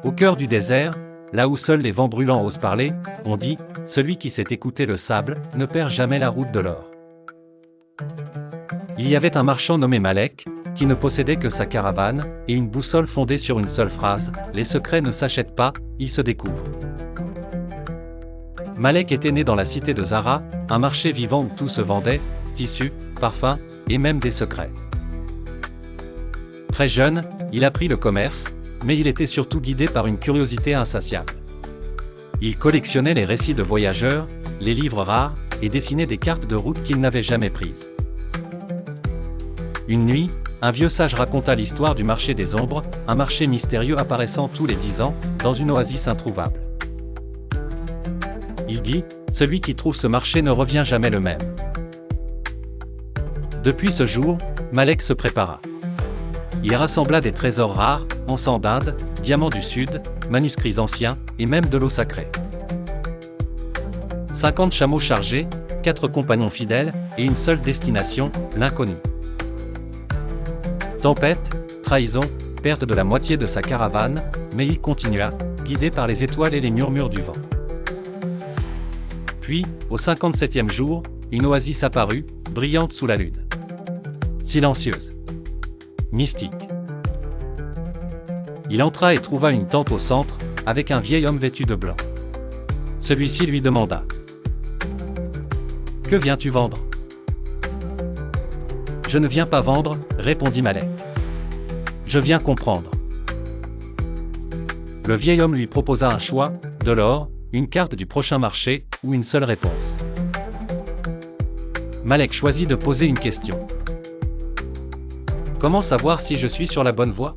Au cœur du désert, là où seuls les vents brûlants osent parler, on dit, celui qui sait écouter le sable, ne perd jamais la route de l'or. Il y avait un marchand nommé Malek, qui ne possédait que sa caravane, et une boussole fondée sur une seule phrase, les secrets ne s'achètent pas, ils se découvrent. Malek était né dans la cité de Zara, un marché vivant où tout se vendait, tissus, parfums, et même des secrets. Très jeune, il apprit le commerce, mais il était surtout guidé par une curiosité insatiable. Il collectionnait les récits de voyageurs, les livres rares, et dessinait des cartes de route qu'il n'avait jamais prises. Une nuit, un vieux sage raconta l'histoire du marché des ombres, un marché mystérieux apparaissant tous les 10 ans, dans une oasis introuvable. Il dit, celui qui trouve ce marché ne revient jamais le même. Depuis ce jour, Malek se prépara. Il rassembla des trésors rares, encens d'Inde, diamants du Sud, manuscrits anciens, et même de l'eau sacrée. 50 chameaux chargés, 4 compagnons fidèles, et une seule destination, l'inconnu. Tempête, trahison, perte de la moitié de sa caravane, mais il continua, guidé par les étoiles et les murmures du vent. Puis, au 57e jour, une oasis apparut, brillante sous la lune. Silencieuse. Mystique. Il entra et trouva une tente au centre, avec un vieil homme vêtu de blanc. Celui-ci lui demanda. « Que viens-tu vendre » ? « Je ne viens pas vendre, » répondit Malek. « Je viens comprendre. » Le vieil homme lui proposa un choix, de l'or, une carte du prochain marché, ou une seule réponse. Malek choisit de poser une question. Comment savoir si je suis sur la bonne voie ?